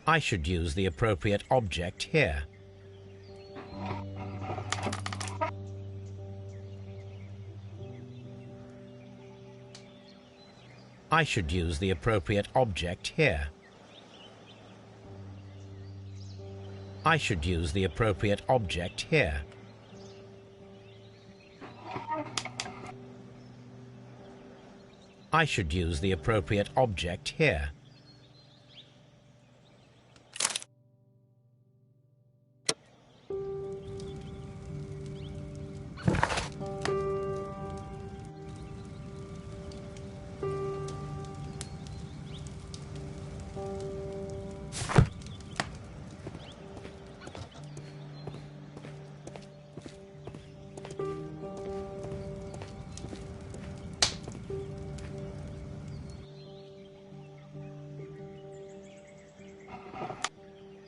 I should use the appropriate object here. I should use the appropriate object here. I should use the appropriate object here. I should use the appropriate object here.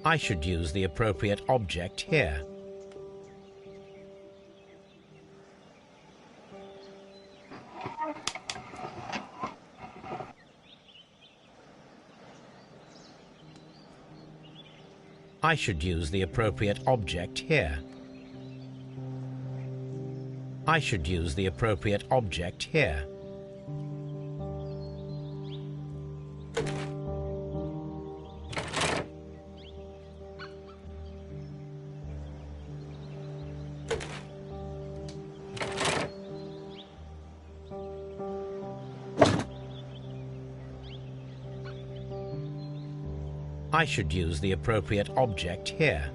I should use the appropriate object here. I should use the appropriate object here. I should use the appropriate object here. I should use the appropriate object here.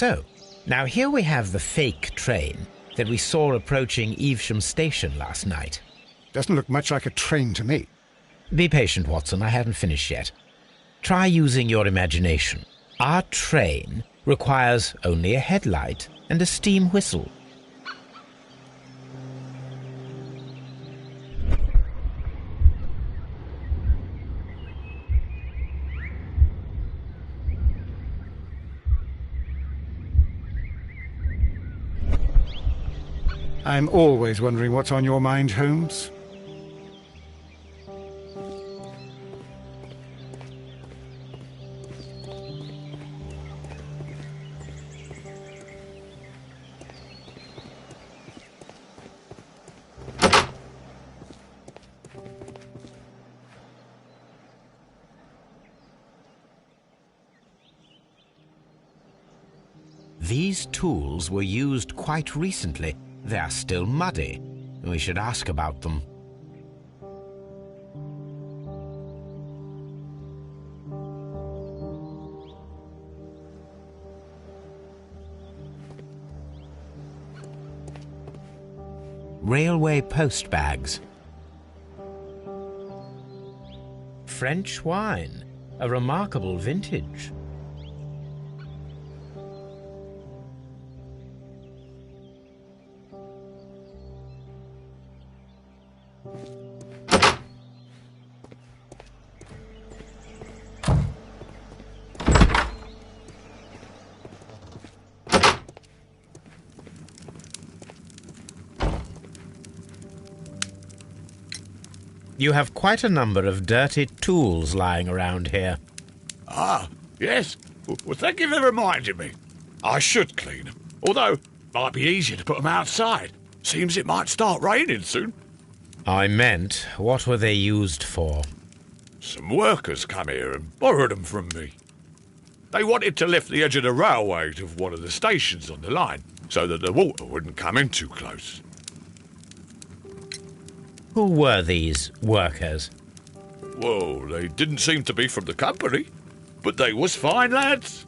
So, now here we have the fake train that we saw approaching Evesham Station last night. Doesn't look much like a train to me. Be patient, Watson, I haven't finished yet. Try using your imagination. Our train requires only a headlight and a steam whistle. I'm always wondering what's on your mind, Holmes. These tools were used quite recently. They are still muddy. We should ask about them. Railway post bags. French wine, a remarkable vintage. You have quite a number of dirty tools lying around here. Ah, yes. Well, thank you for reminding me. I should clean them. Although, might be easier to put them outside. Seems it might start raining soon. I meant, what were they used for? Some workers come here and borrowed them from me. They wanted to lift the edge of the railway to one of the stations on the line, so that the water wouldn't come in too close. Who were these workers? Well, they didn't seem to be from the company, but they was fine lads.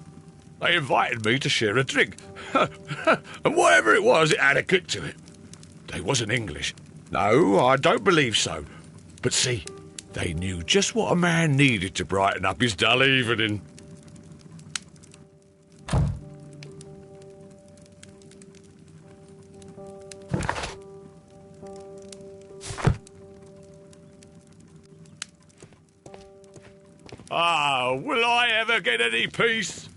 They invited me to share a drink, and whatever it was, it had a kick to it. They wasn't English. No, I don't believe so. But see, they knew just what a man needed to brighten up his dull evening. Ah, will I ever get any peace?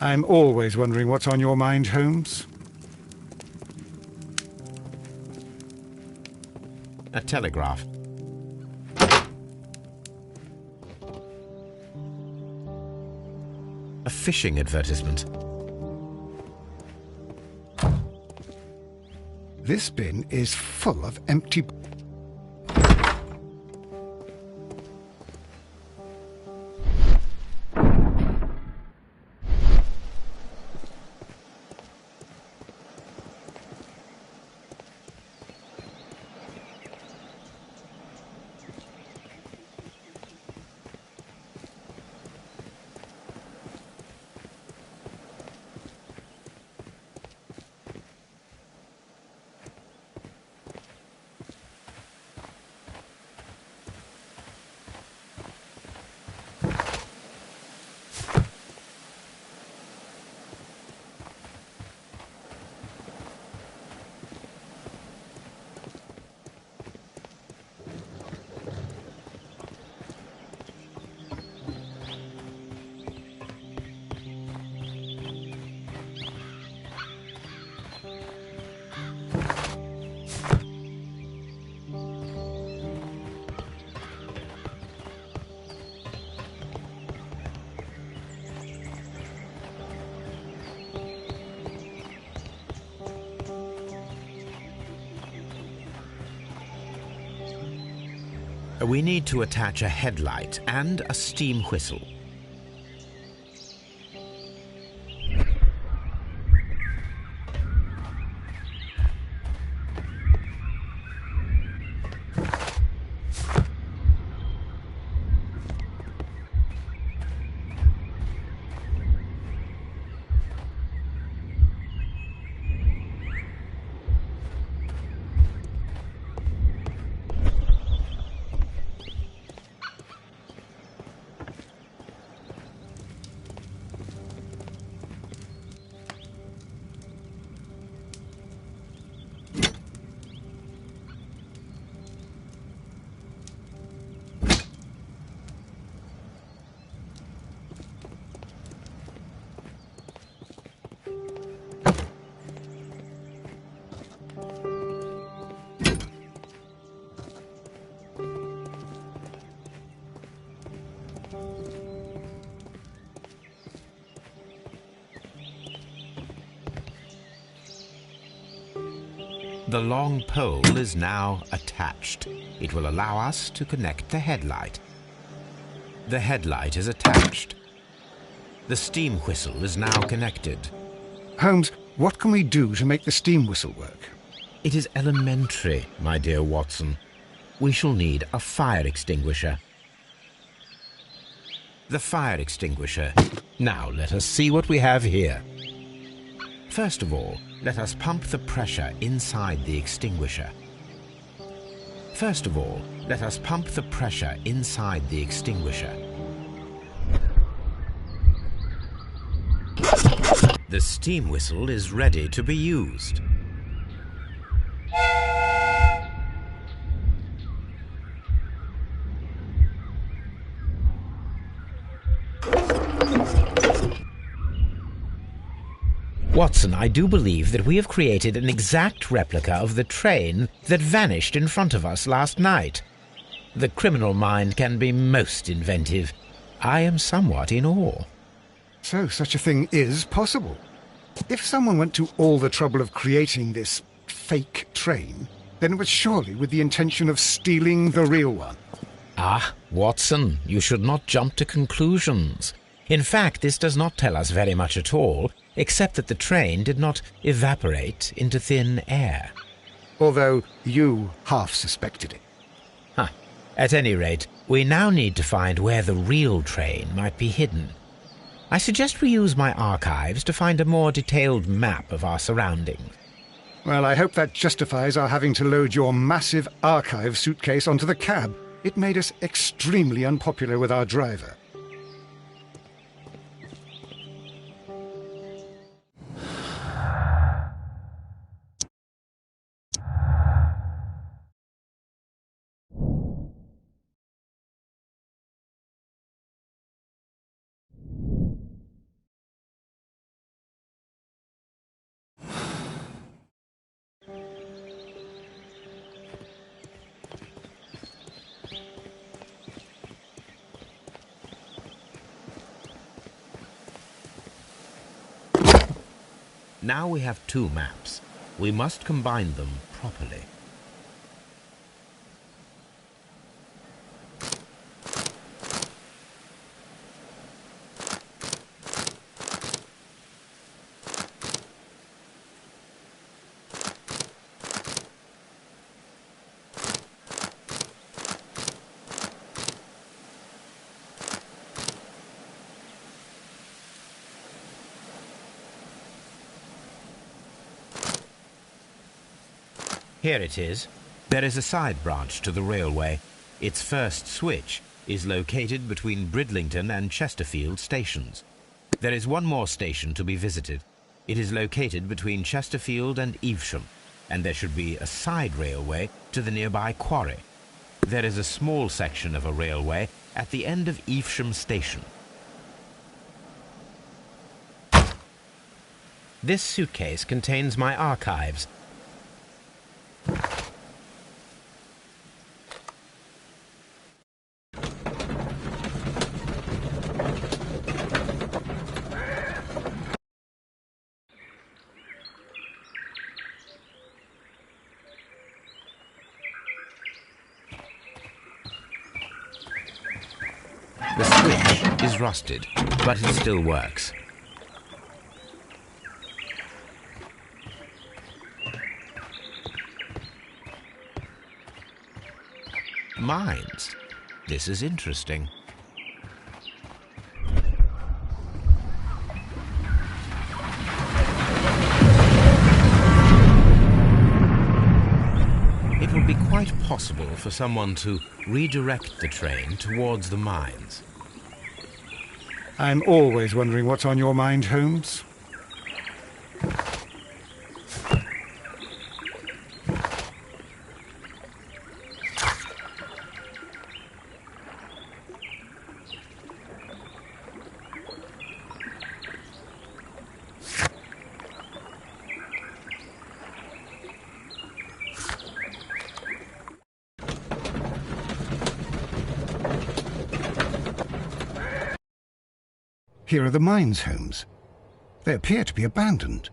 I'm always wondering what's on your mind, Holmes. A telegraph. A fishing advertisement. This bin is full of empty... We need to attach a headlight and a steam whistle. The long pole is now attached. It will allow us to connect the headlight. The headlight is attached. The steam whistle is now connected. Holmes, what can we do to make the steam whistle work? It is elementary, my dear Watson. We shall need a fire extinguisher. The fire extinguisher. Now let us see what we have here. First of all, let us pump the pressure inside the extinguisher. First of all, let us pump the pressure inside the extinguisher. The steam whistle is ready to be used. Watson, I do believe that we have created an exact replica of the train that vanished in front of us last night. The criminal mind can be most inventive. I am somewhat in awe. So such a thing is possible. If someone went to all the trouble of creating this fake train, then it was surely with the intention of stealing the real one. Ah, Watson, you should not jump to conclusions. In fact, this does not tell us very much at all, except that the train did not evaporate into thin air. Although you half suspected it. Huh. At any rate, we now need to find where the real train might be hidden. I suggest we use my archives to find a more detailed map of our surroundings. Well, I hope that justifies our having to load your massive archive suitcase onto the cab. It made us extremely unpopular with our driver. Now we have two maps. We must combine them properly. Here it is. There is a side branch to the railway. Its first switch is located between Bridlington and Chesterfield stations. There is one more station to be visited. It is located between Chesterfield and Evesham, and there should be a side railway to the nearby quarry. There is a small section of a railway at the end of Evesham station. This suitcase contains my archives. The switch is rusted, but it still works. Mines. This is interesting. It would be quite possible for someone to redirect the train towards the mines. I'm always wondering what's on your mind, Holmes. Here are the mines, Holmes. They appear to be abandoned.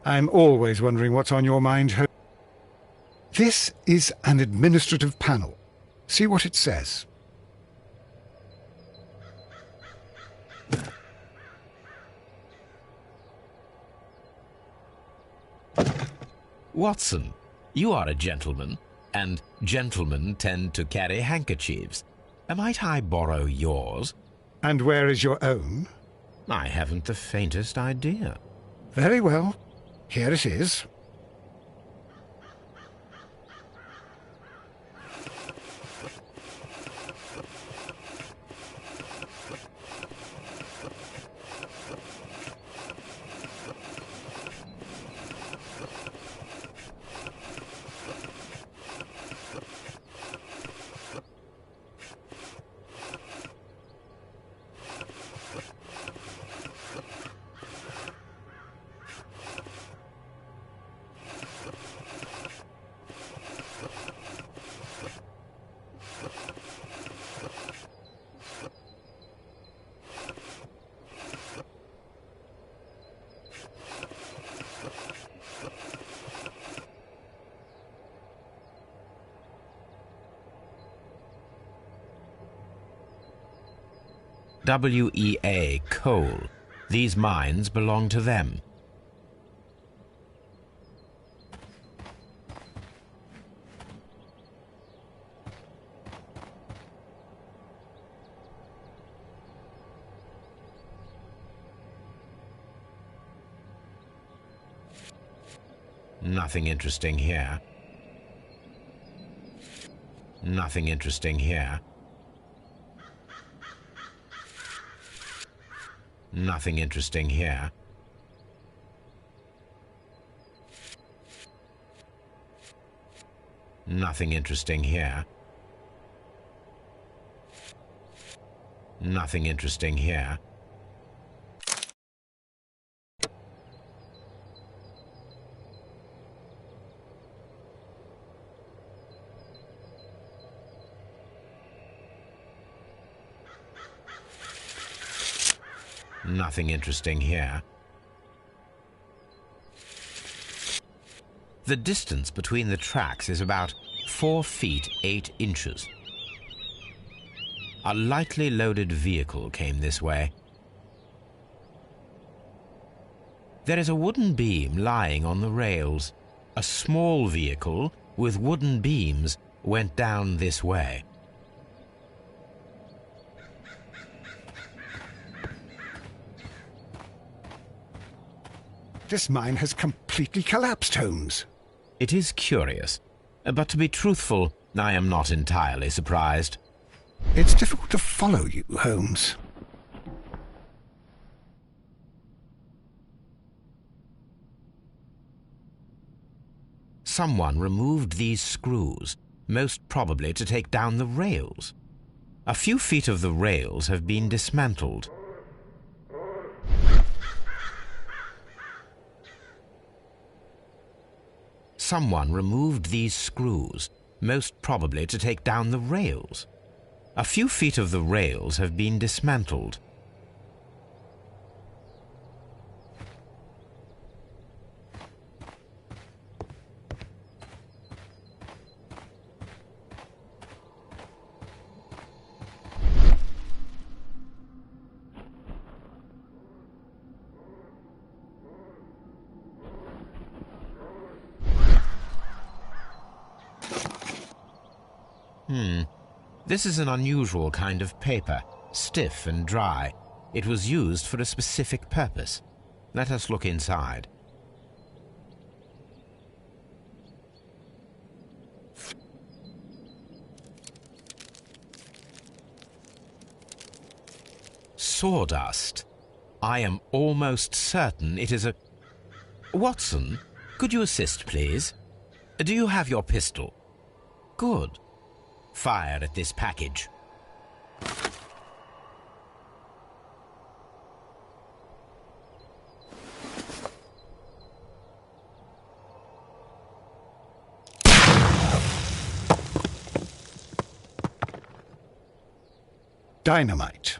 I'm always wondering what's on your mind, Holmes. This is an administrative panel. See what it says. Watson, you are a gentleman, and gentlemen tend to carry handkerchiefs. Might I borrow yours? And where is your own? I haven't the faintest idea. Very well. Here it is. WEA, coal. These mines belong to them. Nothing interesting here. Nothing interesting here. Nothing interesting here. Nothing interesting here. Nothing interesting here. Nothing interesting here. The distance between the tracks is about 4 feet 8 inches. A lightly loaded vehicle came this way. There is a wooden beam lying on the rails. A small vehicle with wooden beams went down this way. This mine has completely collapsed, Holmes. It is curious, but to be truthful, I am not entirely surprised. It's difficult to follow you, Holmes. Someone removed these screws, most probably to take down the rails. A few feet of the rails have been dismantled. Someone removed these screws, most probably to take down the rails. A few feet of the rails have been dismantled. This is an unusual kind of paper, stiff and dry. It was used for a specific purpose. Let us look inside. Sawdust. I am almost certain it is a... Watson, could you assist, please? Do you have your pistol? Good. Fire at this package. Dynamite.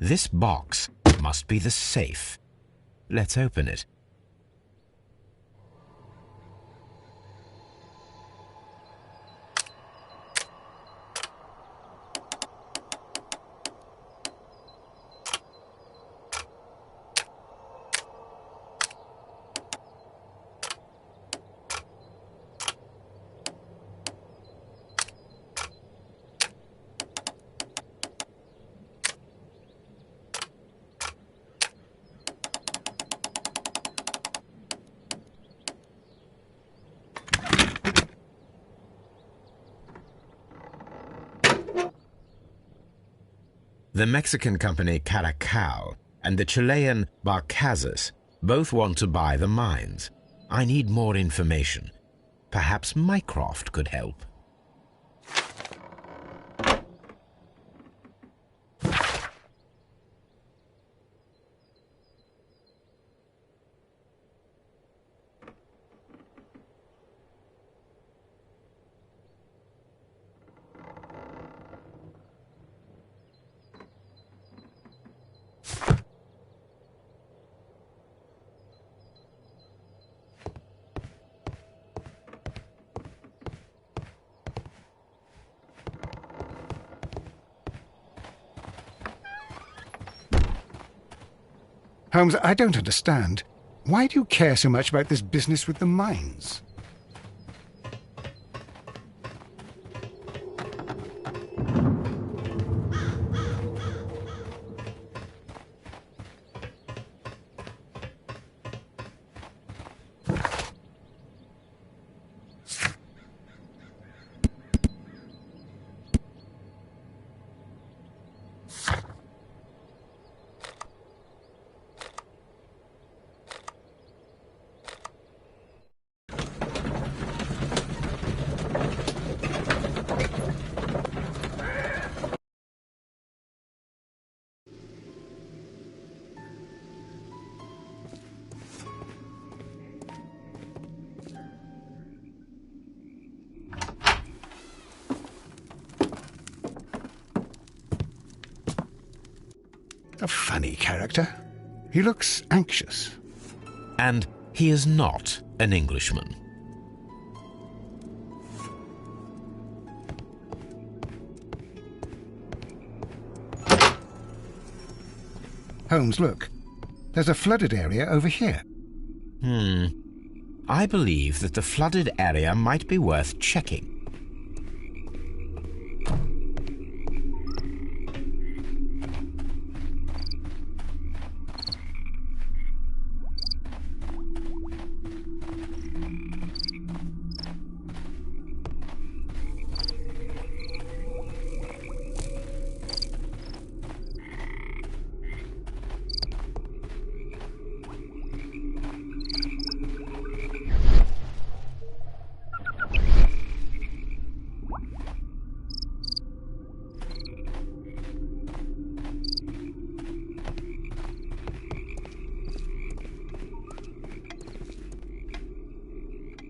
This box must be the safe. Let's open it. The Mexican company Caracal and the Chilean Barcazas both want to buy the mines. I need more information. Perhaps Mycroft could help. Holmes, I don't understand. Why do you care so much about this business with the mines? A funny character. He looks anxious. And he is not an Englishman. Holmes, look. There's a flooded area over here. I believe that the flooded area might be worth checking.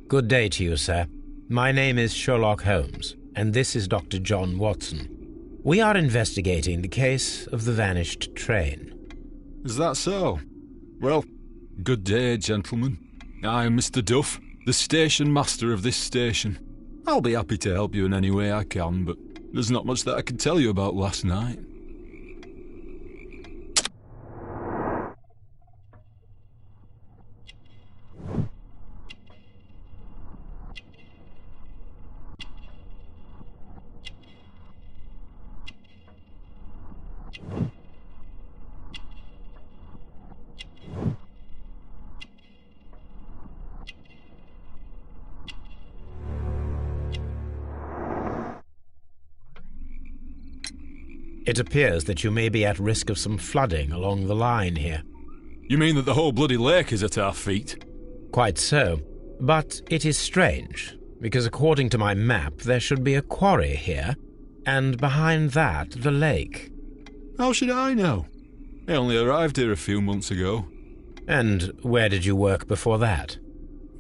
Good day to you, sir. My name is Sherlock Holmes, and this is Dr. John Watson. We are investigating the case of the vanished train. Is that so? Well, good day, gentlemen. I am Mr. Duff, the station master of this station. I'll be happy to help you in any way I can, but there's not much that I can tell you about last night. It appears that you may be at risk of some flooding along the line here. You mean that the whole bloody lake is at our feet? Quite so. But it is strange, because according to my map there should be a quarry here, and behind that the lake. How should I know? I only arrived here a few months ago. And where did you work before that?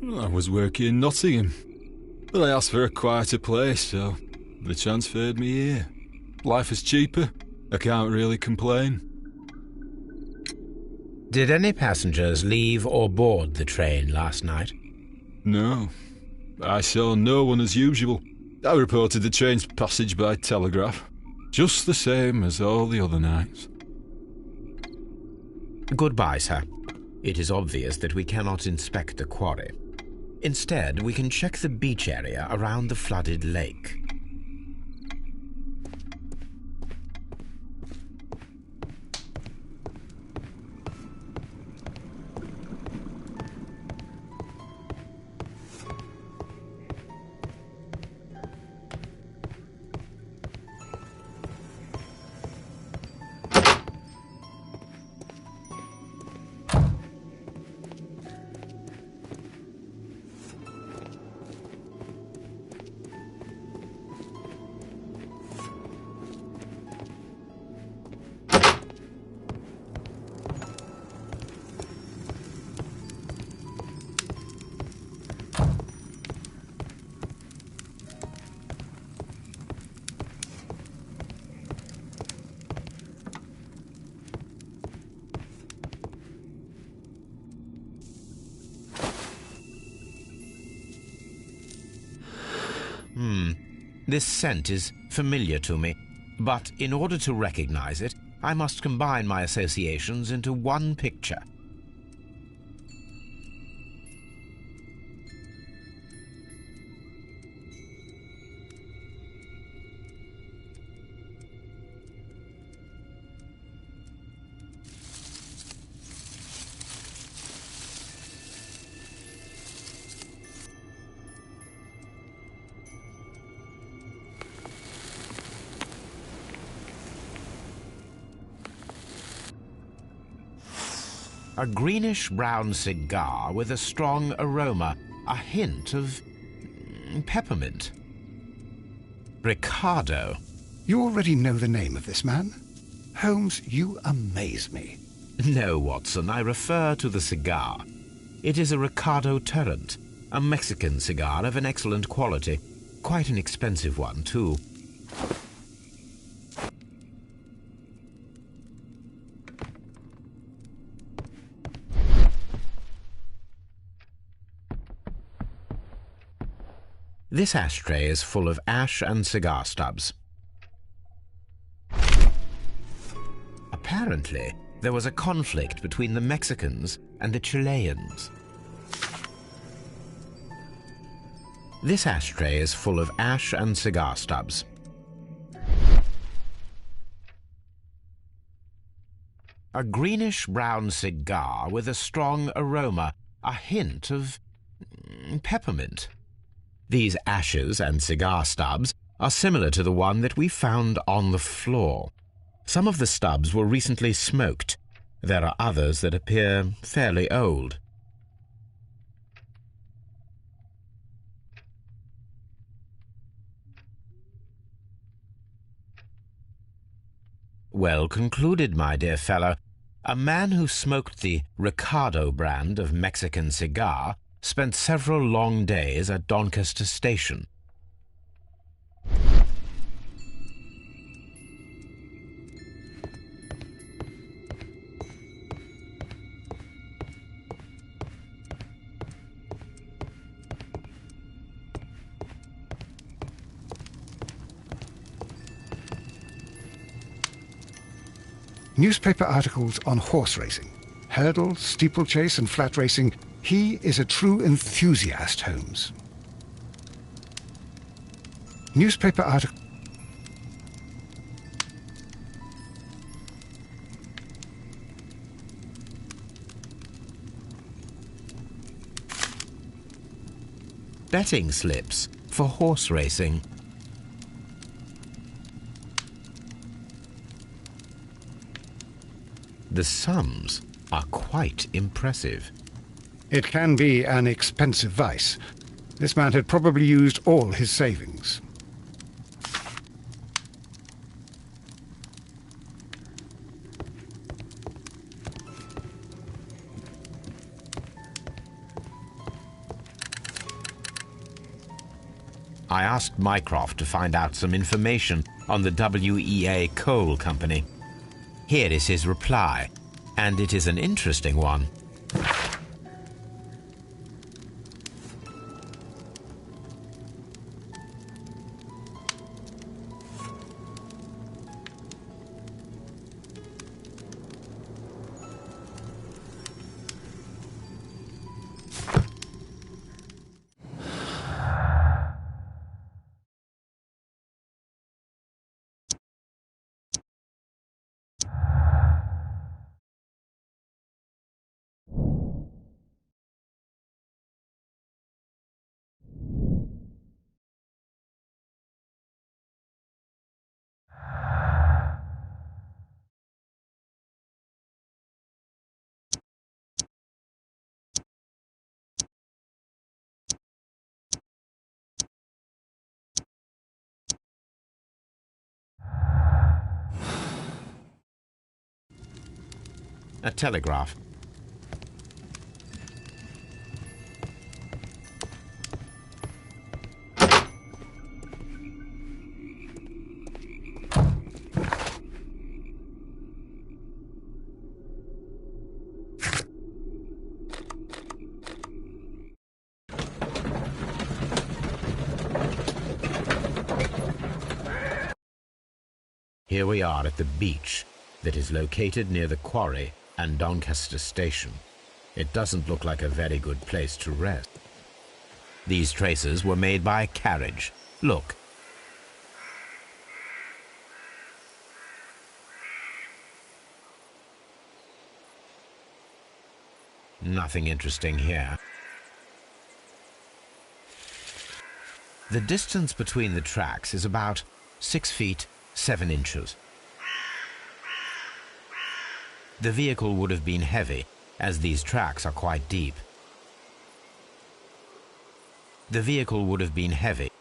I was working in Nottingham, but I asked for a quieter place, so they transferred me here. Life is cheaper. I can't really complain. Did any passengers leave or board the train last night? No. I saw no one as usual. I reported the train's passage by telegraph, just the same as all the other nights. Goodbye, sir. It is obvious that we cannot inspect the quarry. Instead, we can check the beach area around the flooded lake. This scent is familiar to me, but in order to recognize it, I must combine my associations into one picture. A greenish-brown cigar with a strong aroma, a hint of peppermint. Ricardo. You already know the name of this man? Holmes, you amaze me. No, Watson, I refer to the cigar. It is a Ricardo Turrent, a Mexican cigar of an excellent quality. Quite an expensive one, too. This ashtray is full of ash and cigar stubs. Apparently, there was a conflict between the Mexicans and the Chileans. This ashtray is full of ash and cigar stubs. A greenish-brown cigar with a strong aroma, a hint of peppermint. These ashes and cigar stubs are similar to the one that we found on the floor. Some of the stubs were recently smoked. There are others that appear fairly old. Well concluded, my dear fellow. A man who smoked the Ricardo brand of Mexican cigar spent several long days at Doncaster Station. Newspaper articles on horse racing, hurdle, steeplechase and flat racing. He is a true enthusiast, Holmes. Newspaper article. Betting slips for horse racing. The sums are quite impressive. It can be an expensive vice. This man had probably used all his savings. I asked Mycroft to find out some information on the WEA Coal Company. Here is his reply. And it is an interesting one. A telegraph. Here we are at the beach that is located near the quarry and Doncaster Station. It doesn't look like a very good place to rest. These traces were made by a carriage. Look. Nothing interesting here. The distance between the tracks is about 6 feet 7 inches. The vehicle would have been heavy, as these tracks are quite deep. The vehicle would have been heavy.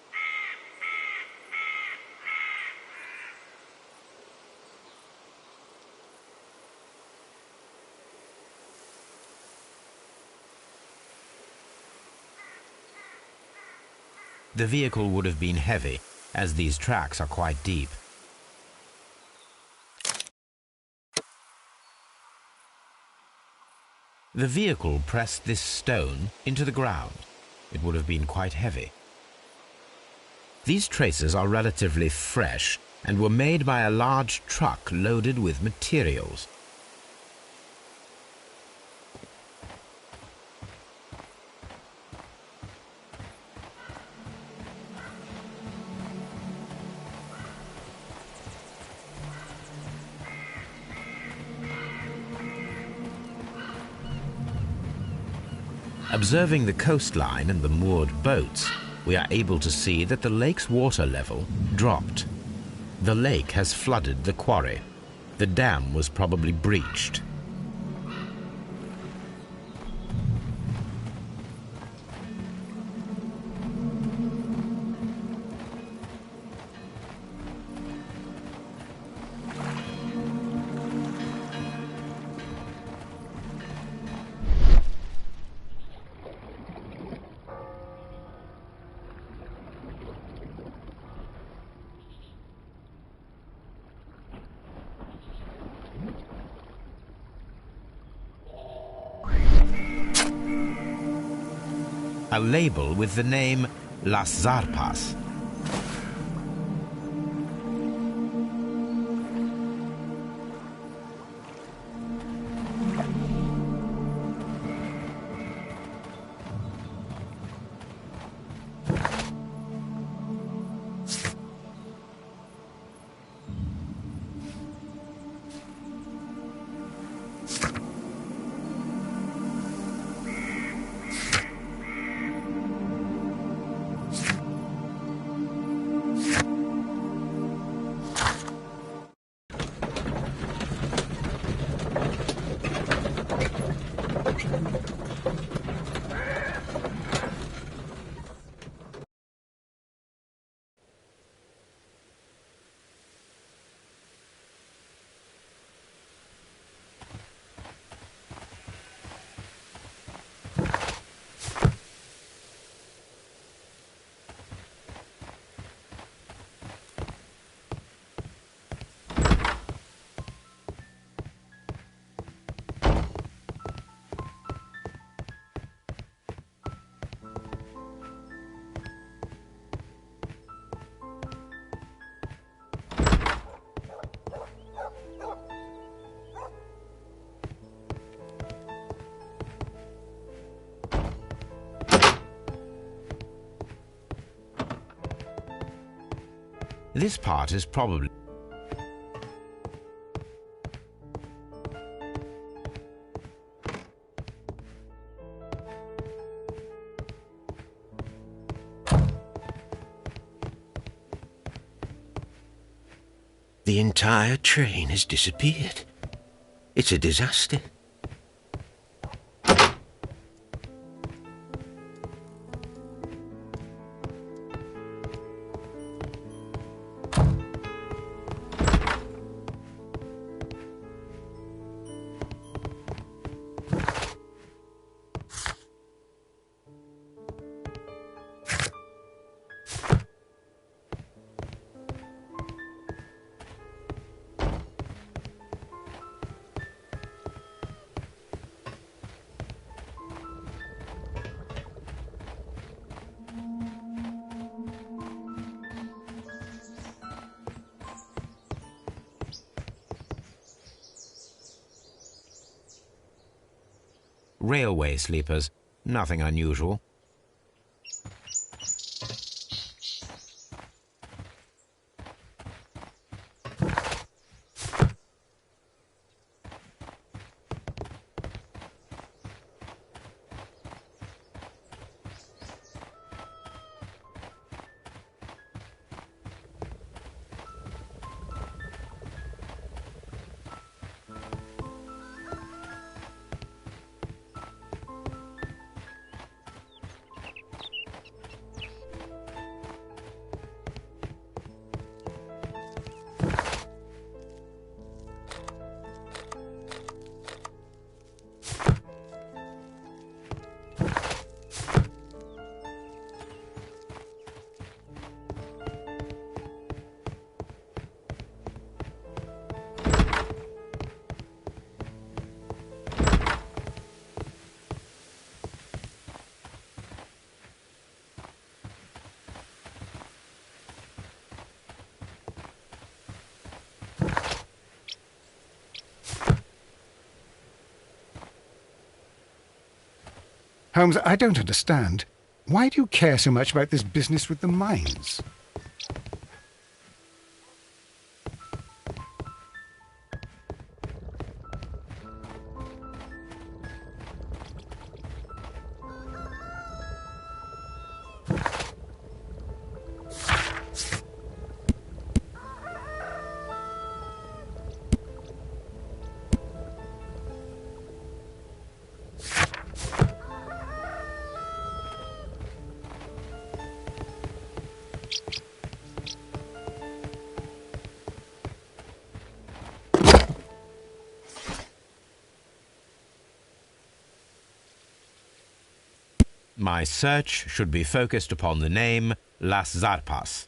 The vehicle would have been heavy, as these tracks are quite deep. The vehicle pressed this stone into the ground. It would have been quite heavy. These traces are relatively fresh and were made by a large truck loaded with materials. Observing the coastline and the moored boats, we are able to see that the lake's water level dropped. The lake has flooded the quarry. The dam was probably breached. A label with the name Las Zarpas. This part is probably... The entire train has disappeared. It's a disaster. Railway sleepers. Nothing unusual. Holmes, I don't understand. Why do you care so much about this business with the mines? My search should be focused upon the name Las Zarpas.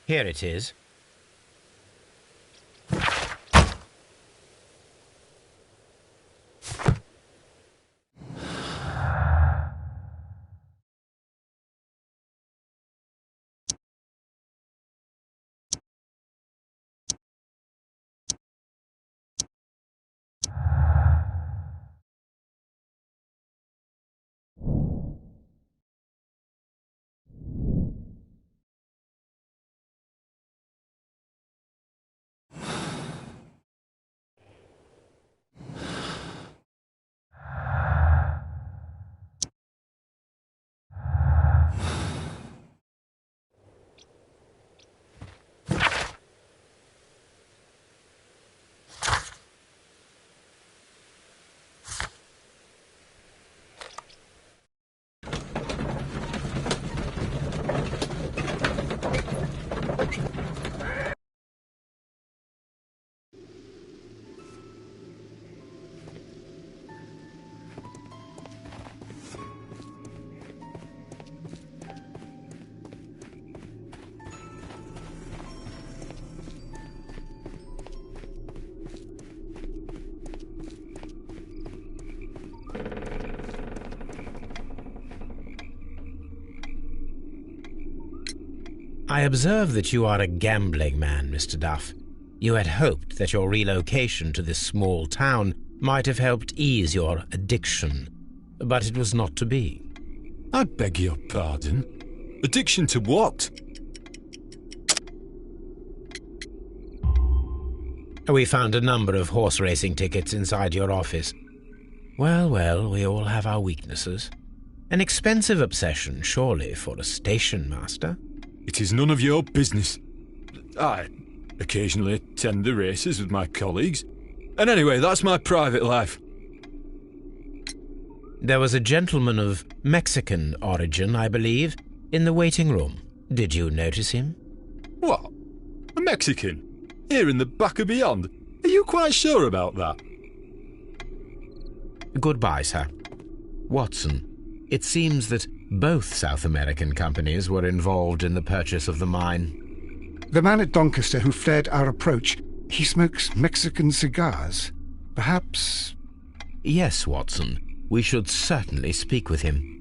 Here it is. I observe that you are a gambling man, Mr. Duff. You had hoped that your relocation to this small town might have helped ease your addiction, but it was not to be. I beg your pardon? Addiction to what? We found a number of horse racing tickets inside your office. Well, well, we all have our weaknesses. An expensive obsession, surely, for a station master. It is none of your business. I occasionally attend the races with my colleagues. And anyway, that's my private life. There was a gentleman of Mexican origin, I believe, in the waiting room. Did you notice him? What? A Mexican? Here in the back of beyond? Are you quite sure about that? Goodbye, sir. Watson, it seems that both South American companies were involved in the purchase of the mine. The man at Doncaster who flared our approach, he smokes Mexican cigars. Perhaps... Yes, Watson. We should certainly speak with him.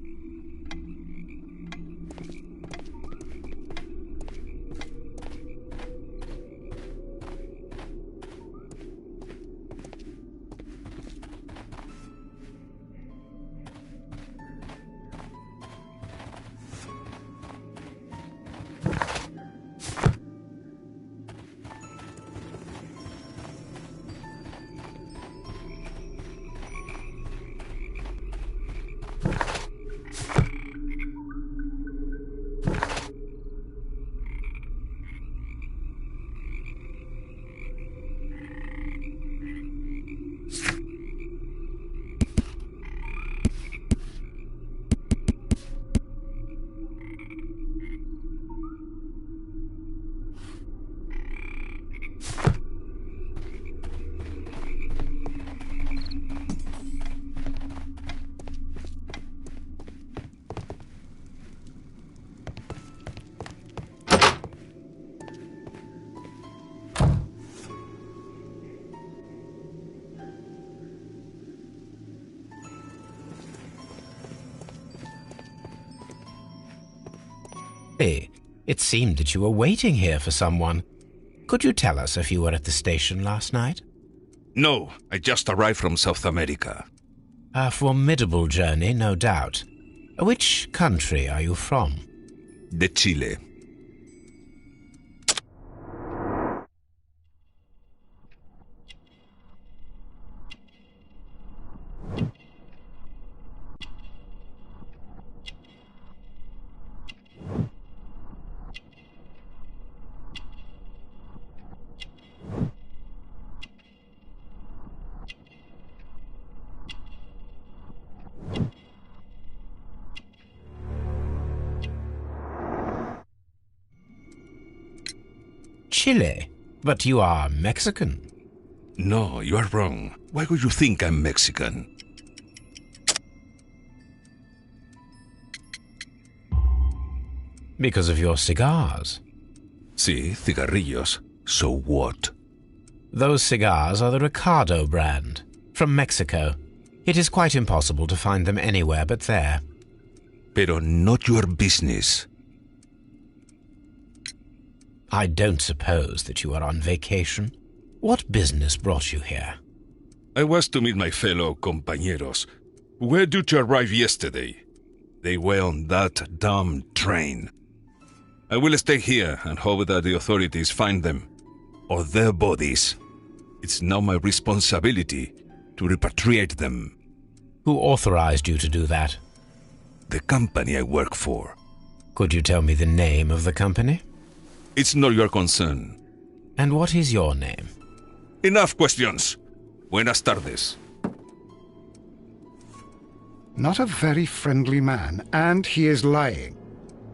It seemed that you were waiting here for someone. Could you tell us if you were at the station last night? No, I just arrived from South America. A formidable journey, no doubt. Which country are you from? De Chile. Chile? But you are Mexican. No, you are wrong. Why would you think I'm Mexican? Because of your cigars. Sí, cigarrillos. So what? Those cigars are the Ricardo brand, from Mexico. It is quite impossible to find them anywhere but there. Pero not your business. I don't suppose that you are on vacation. What business brought you here? I was to meet my fellow compañeros. Where did you arrive yesterday? They were on that damn train. I will stay here and hope that the authorities find them, or their bodies. It's now my responsibility to repatriate them. Who authorized you to do that? The company I work for. Could you tell me the name of the company? It's not your concern. And what is your name? Enough questions. Buenas tardes. Not a very friendly man, and he is lying.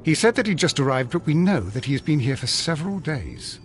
He said that he just arrived, but we know that he has been here for several days.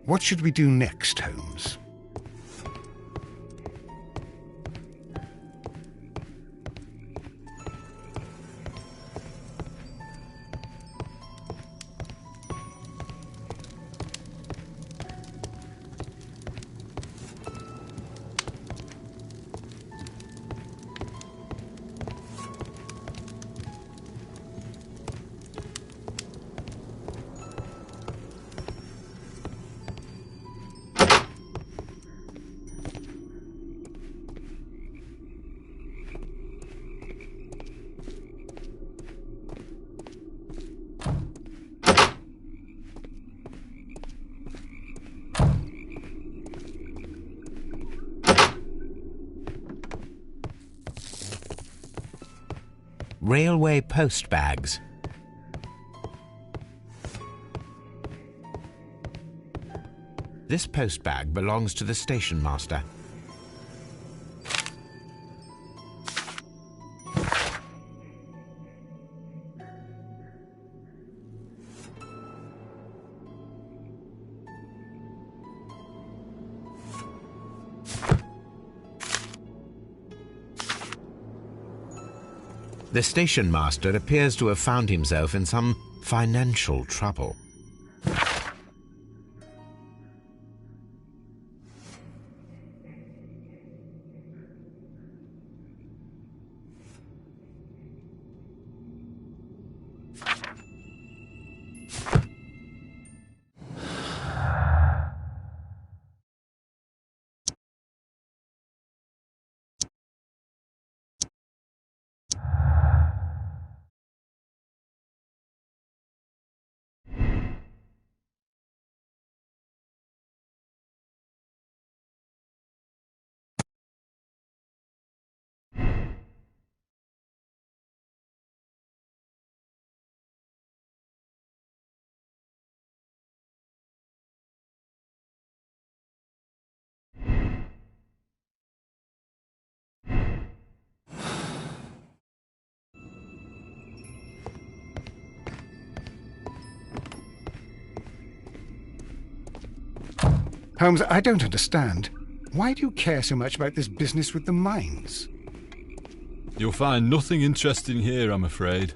What should we do next, Holmes? Railway post bags. This post bag belongs to the station master. The station master appears to have found himself in some financial trouble. Holmes, I don't understand. Why do you care so much about this business with the mines? You'll find nothing interesting here, I'm afraid.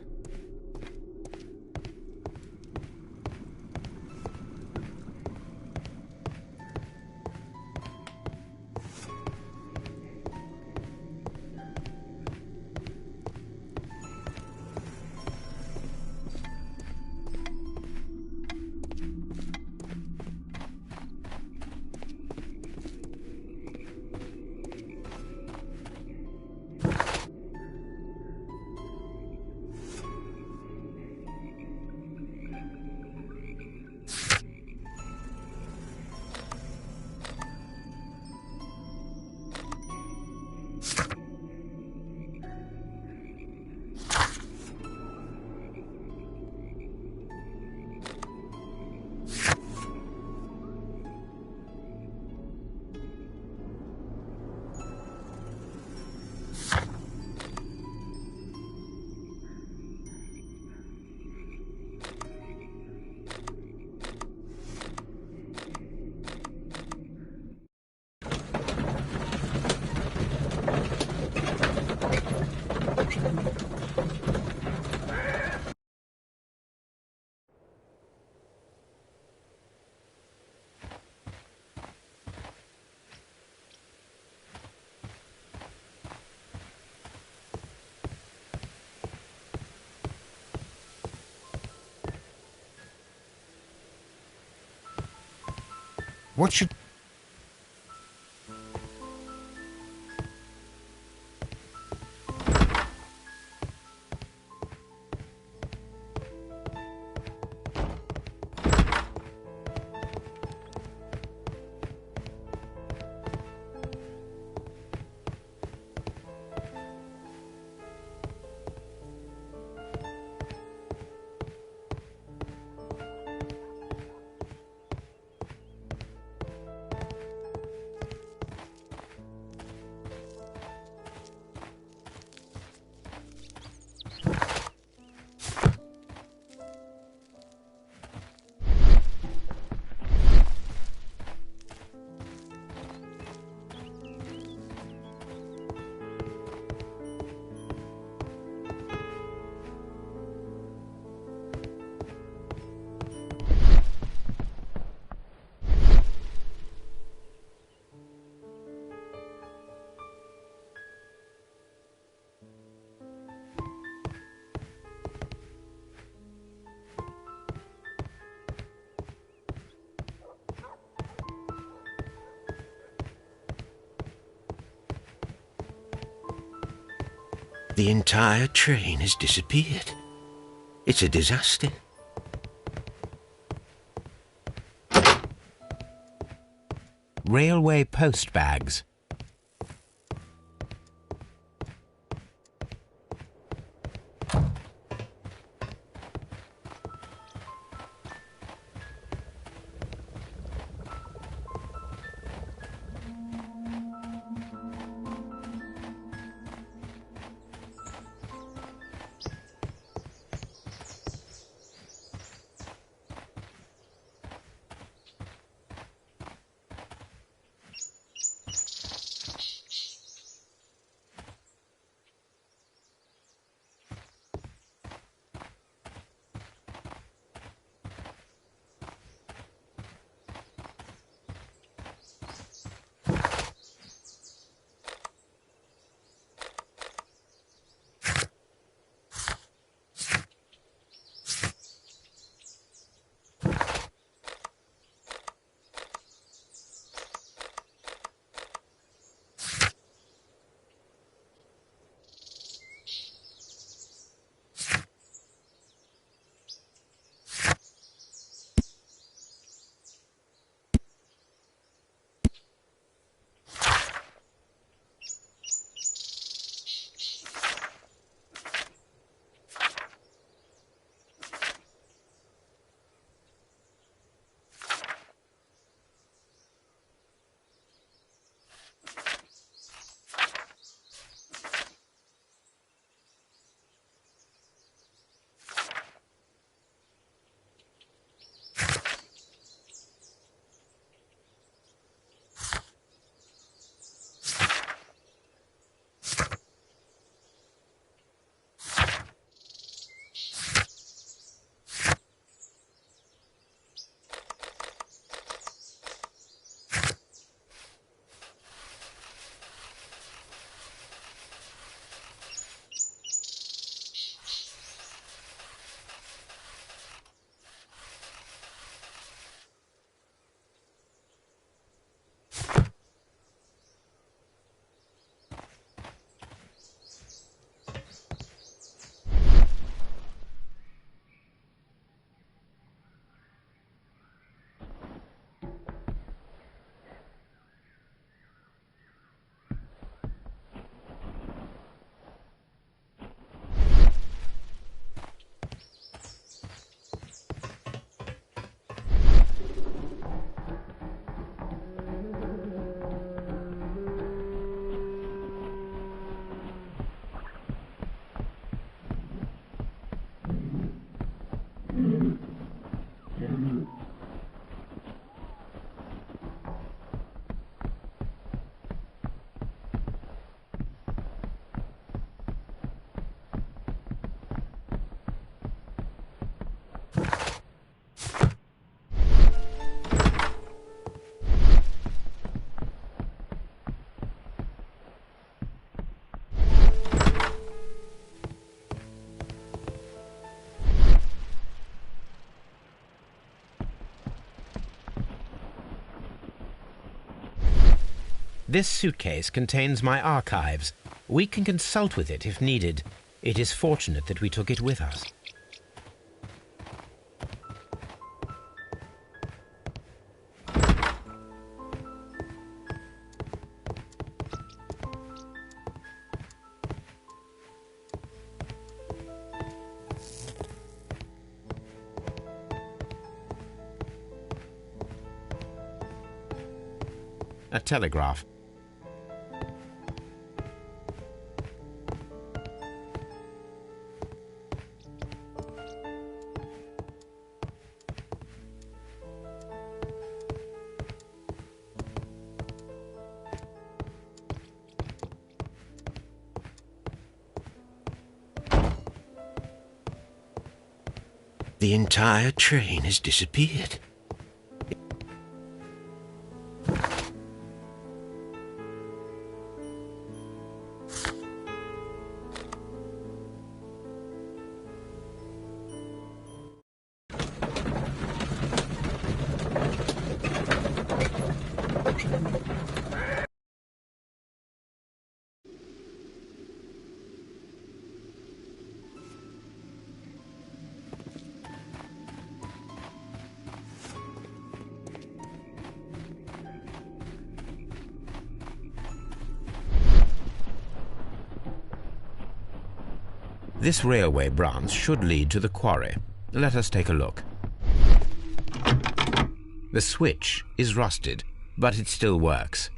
What should... The entire train has disappeared. It's a disaster. Railway post bags. This suitcase contains my archives. We can consult with it if needed. It is fortunate that we took it with us. A telegraph. The entire train has disappeared. This railway branch should lead to the quarry. Let us take a look. The switch is rusted, but it still works.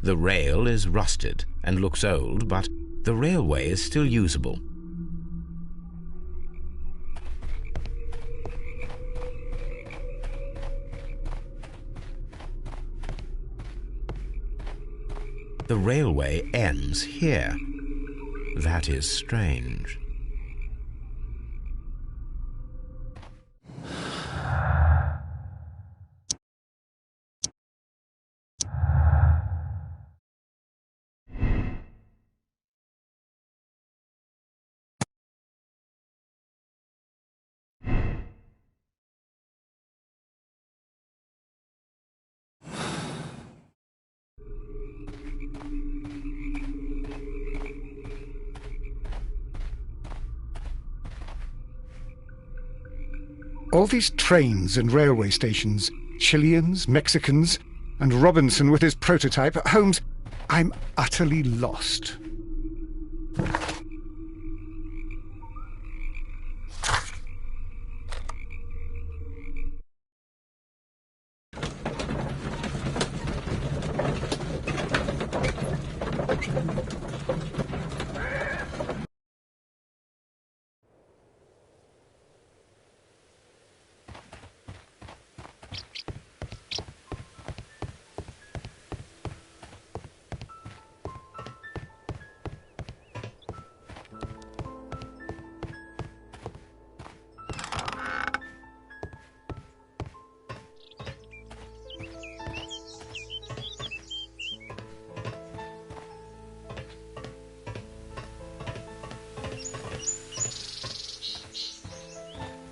The rail is rusted and looks old, but the railway is still usable. The railway ends here. That is strange. All these trains and railway stations, Chileans, Mexicans, and Robinson with his prototype. Holmes, I'm utterly lost.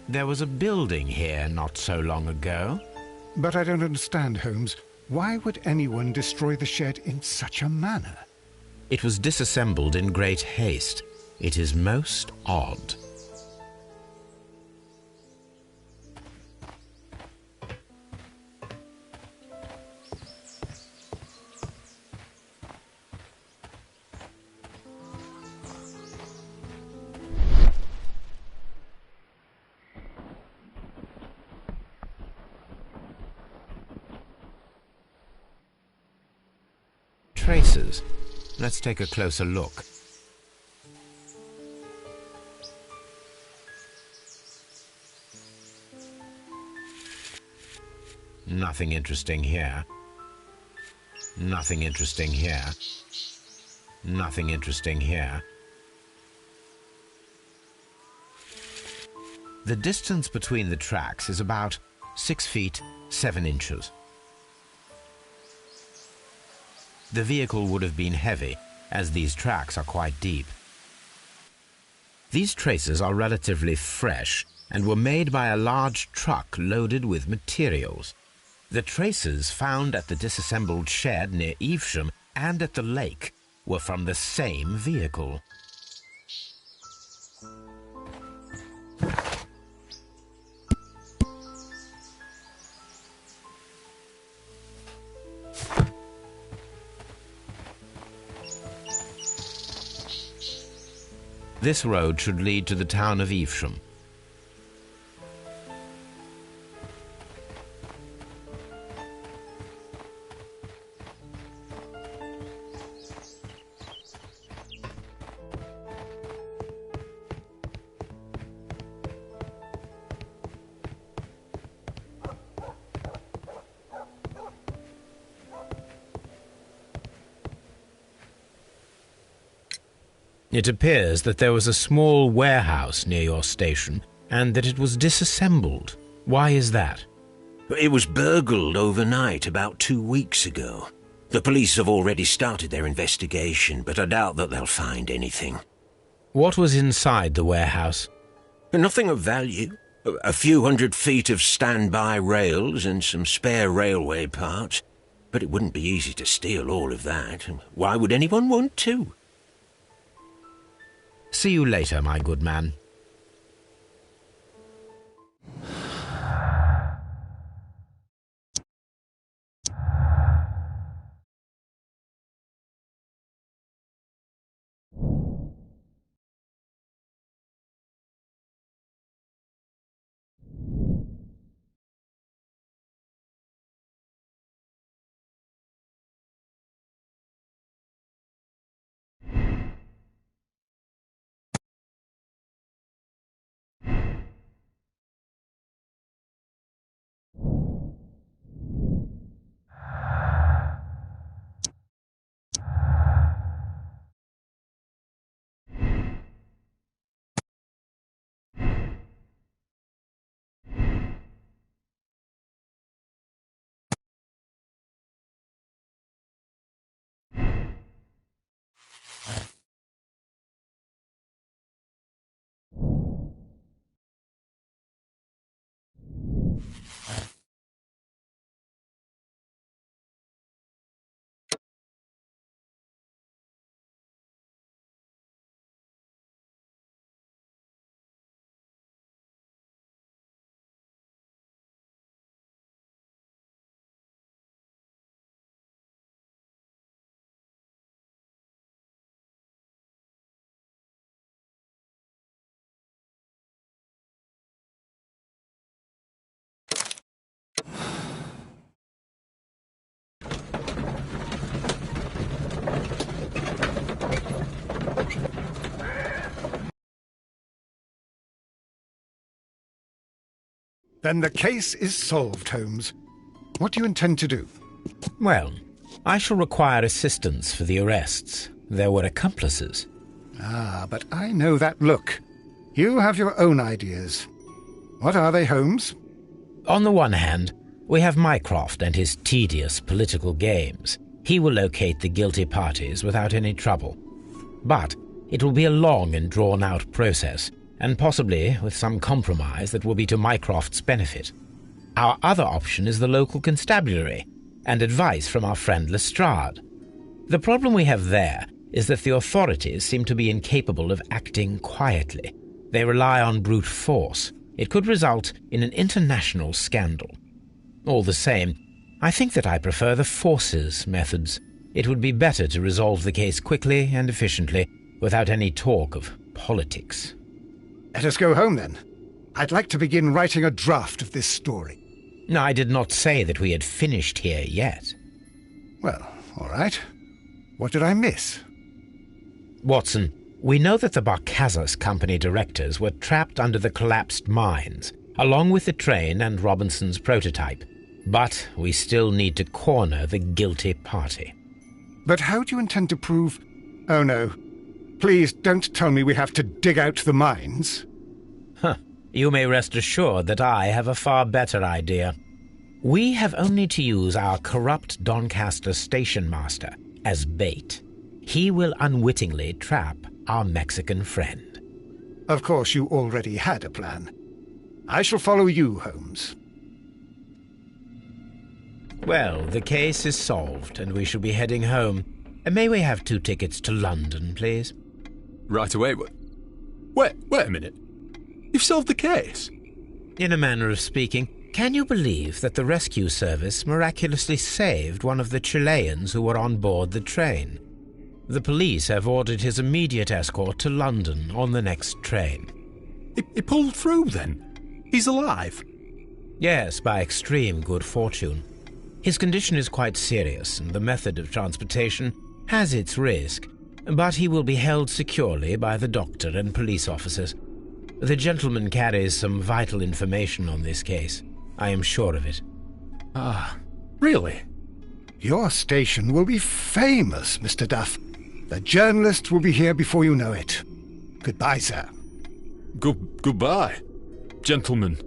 There was a building here not so long ago. But I don't understand, Holmes. Why would anyone destroy the shed in such a manner? It was disassembled in great haste. It is most odd. Traces. Let's take a closer look. Nothing interesting here. Nothing interesting here. Nothing interesting here. The distance between the tracks is about 6 feet 7 inches. The vehicle would have been heavy, as these tracks are quite deep. These traces are relatively fresh and were made by a large truck loaded with materials. The traces found at the disassembled shed near Evesham and at the lake were from the same vehicle. This road should lead to the town of Evesham. It appears that there was a small warehouse near your station and that it was disassembled. Why is that? It was burgled overnight about 2 weeks ago. The police have already started their investigation, but I doubt that they'll find anything. What was inside the warehouse? Nothing of value. A few 100 feet of standby rails and some spare railway parts. But it wouldn't be easy to steal all of that. Why would anyone want to? See you later, my good man. Then the case is solved, Holmes. What do you intend to do? Well, I shall require assistance for the arrests. There were accomplices. Ah, but I know that look. You have your own ideas. What are they, Holmes? On the one hand, we have Mycroft and his tedious political games. He will locate the guilty parties without any trouble. But it will be a long and drawn-out process, and possibly with some compromise that will be to Mycroft's benefit. Our other option is the local constabulary, and advice from our friend Lestrade. The problem we have there is that the authorities seem to be incapable of acting quietly. They rely on brute force. It could result in an international scandal. All the same, I think that I prefer the forces methods. It would be better to resolve the case quickly and efficiently, without any talk of politics. Let us go home, then. I'd like to begin writing a draft of this story. I did not say that we had finished here yet. Well, all right. What did I miss? Watson, we know that the Barcazas Company directors were trapped under the collapsed mines, along with the train and Robinson's prototype. But we still need to corner the guilty party. But how do you intend to prove... Oh, no. Please don't tell me we have to dig out the mines. You may rest assured that I have a far better idea. We have only to use our corrupt Doncaster station master as bait. He will unwittingly trap our Mexican friend. Of course, you already had a plan. I shall follow you, Holmes. Well, the case is solved, and we shall be heading home. May we have 2 tickets to London, please? Right away. Wait a minute. You've solved the case? In a manner of speaking, can you believe that the rescue service miraculously saved one of the Chileans who were on board the train? The police have ordered his immediate escort to London on the next train. He pulled through, then? He's alive? Yes, by extreme good fortune. His condition is quite serious, and the method of transportation has its risk, but he will be held securely by the doctor and police officers. The gentleman carries some vital information on this case. I am sure of it. Ah, really? Your station will be famous, Mr. Duff. The journalists will be here before you know it. Goodbye, sir. Goodbye, gentlemen.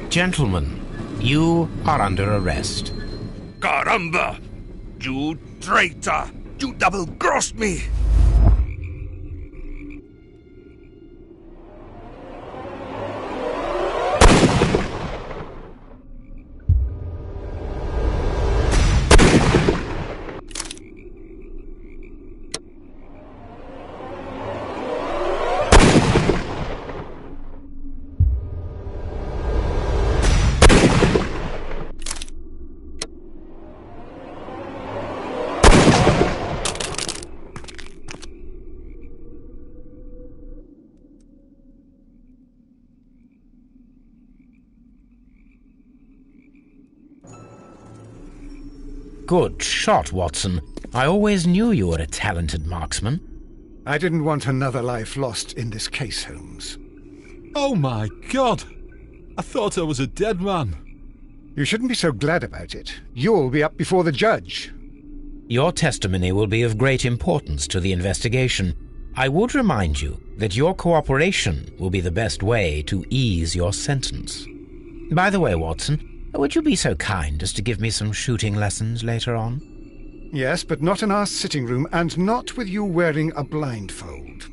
Gentlemen, you are under arrest. Caramba! You traitor! You double-crossed me! Good shot, Watson. I always knew you were a talented marksman. I didn't want another life lost in this case, Holmes. Oh my God! I thought I was a dead man. You shouldn't be so glad about it. You'll be up before the judge. Your testimony will be of great importance to the investigation. I would remind you that your cooperation will be the best way to ease your sentence. By the way, Watson, would you be so kind as to give me some shooting lessons later on? Yes, but not in our sitting room, and not with you wearing a blindfold.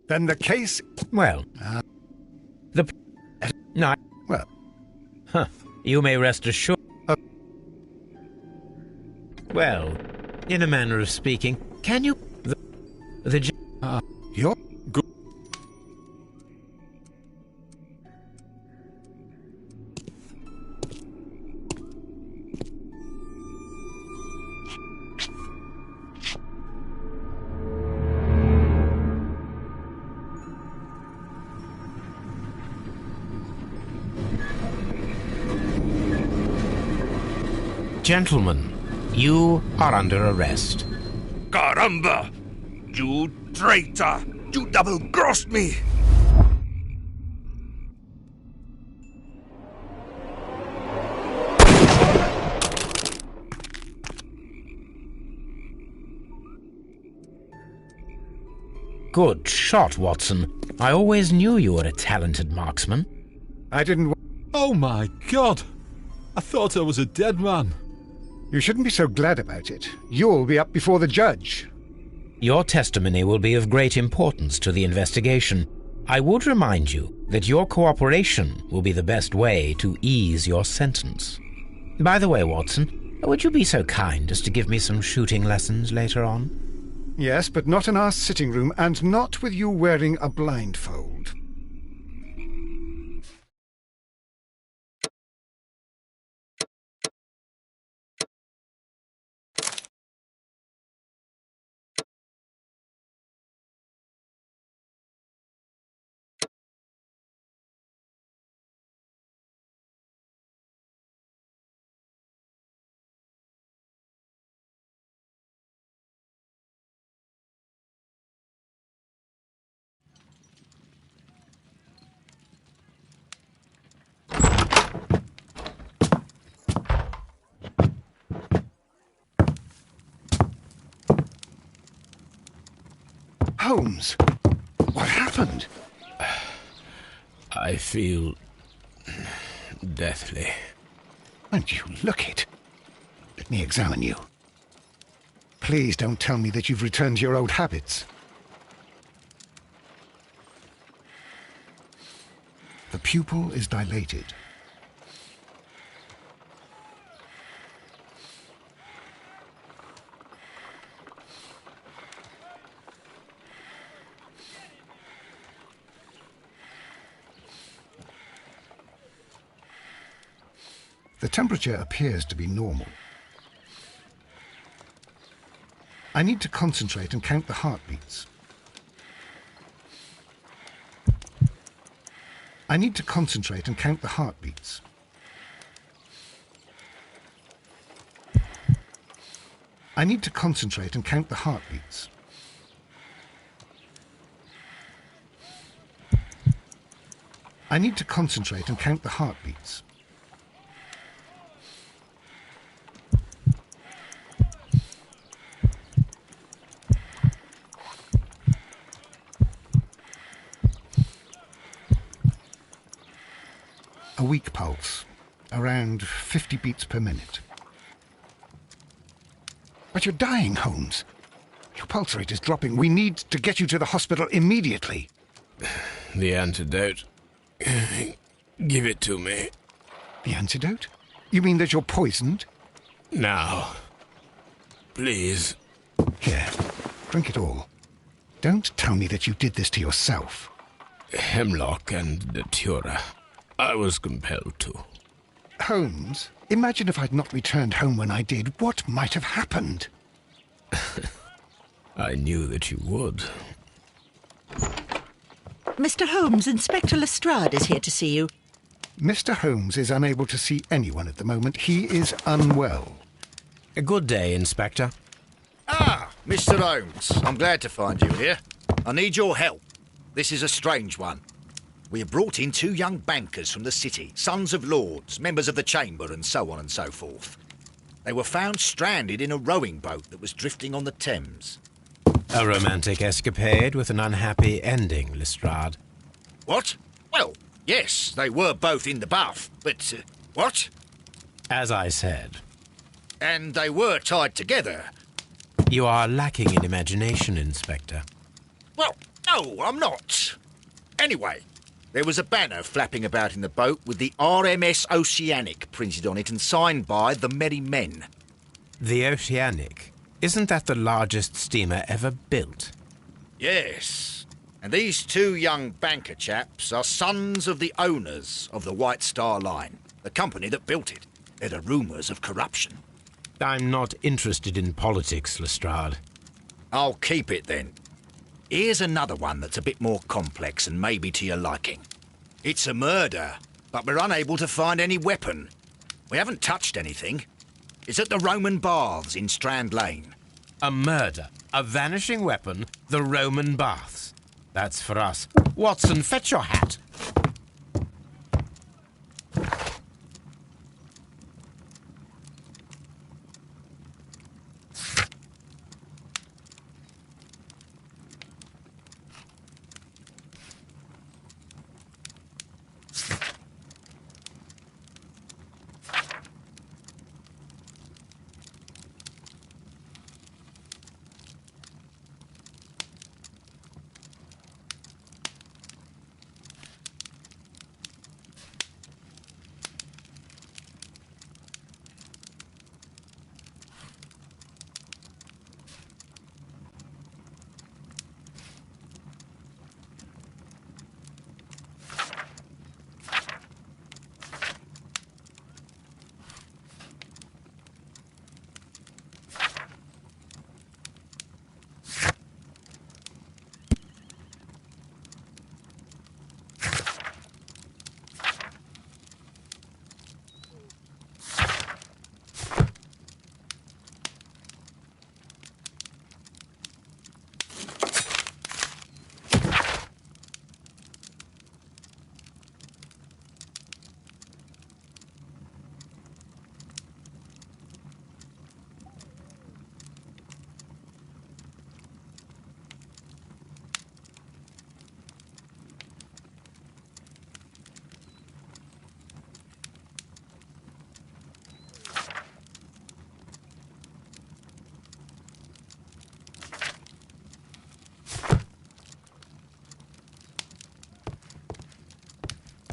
Then the case... Well, no. Well... Huh. You may rest assured. Well, in a manner of speaking, can you... You're... Good. Gentlemen, you are under arrest. Caramba! You traitor! You double-crossed me! Good shot, Watson. I always knew you were a talented marksman. I didn't... Oh my God! I thought I was a dead man. You shouldn't be so glad about it. You'll be up before the judge. Your testimony will be of great importance to the investigation. I would remind you that your cooperation will be the best way to ease your sentence. By the way, Watson, would you be so kind as to give me some shooting lessons later on? Yes, but not in our sitting room, and not with you wearing a blindfold. Holmes, what happened? I feel deathly. And you look it. Let me examine you. Please don't tell me that you've returned to your old habits. The pupil is dilated. The temperature appears to be normal. I need to concentrate and count the heartbeats. I need to concentrate and count the heartbeats. I need to concentrate and count the heartbeats. I need to concentrate and count the heartbeats. A weak pulse, around 50 beats per minute. But you're dying, Holmes. Your pulse rate is dropping. We need to get you to the hospital immediately. The antidote. Give it to me. The antidote? You mean that you're poisoned? Now. Please. Here, drink it all. Don't tell me that you did this to yourself. Hemlock and datura. I was compelled to. Holmes, imagine if I'd not returned home when I did. What might have happened? I knew that you would. Mr. Holmes, Inspector Lestrade is here to see you. Mr. Holmes is unable to see anyone at the moment. He is unwell. A good day, Inspector. Ah, Mr. Holmes, I'm glad to find you here. I need your help. This is a strange one. We have brought in 2 young bankers from the city, sons of lords, members of the Chamber, and so on and so forth. They were found stranded in a rowing boat that was drifting on the Thames. A romantic escapade with an unhappy ending, Lestrade. What? Well, yes, they were both in the bath, but... what? As I said. And they were tied together. You are lacking in imagination, Inspector. Well, no, No, I'm not. Anyway, there was a banner flapping about in the boat with the RMS Oceanic printed on it and signed by the Merry Men. The Oceanic? Isn't that the largest steamer ever built? Yes. And these two young banker chaps are sons of the owners of the White Star Line, the company that built it. There are rumours of corruption. I'm not interested in politics, Lestrade. I'll keep it then. Here's another one that's a bit more complex and maybe to your liking. It's a murder, but we're unable to find any weapon. We haven't touched anything. It's at the Roman Baths in Strand Lane. A murder, a vanishing weapon, the Roman Baths. That's for us. Watson, fetch your hat.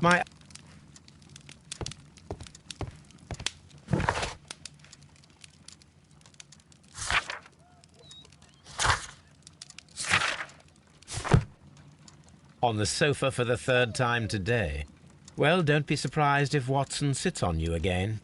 My... On the sofa for the third time today. Well, don't be surprised if Watson sits on you again.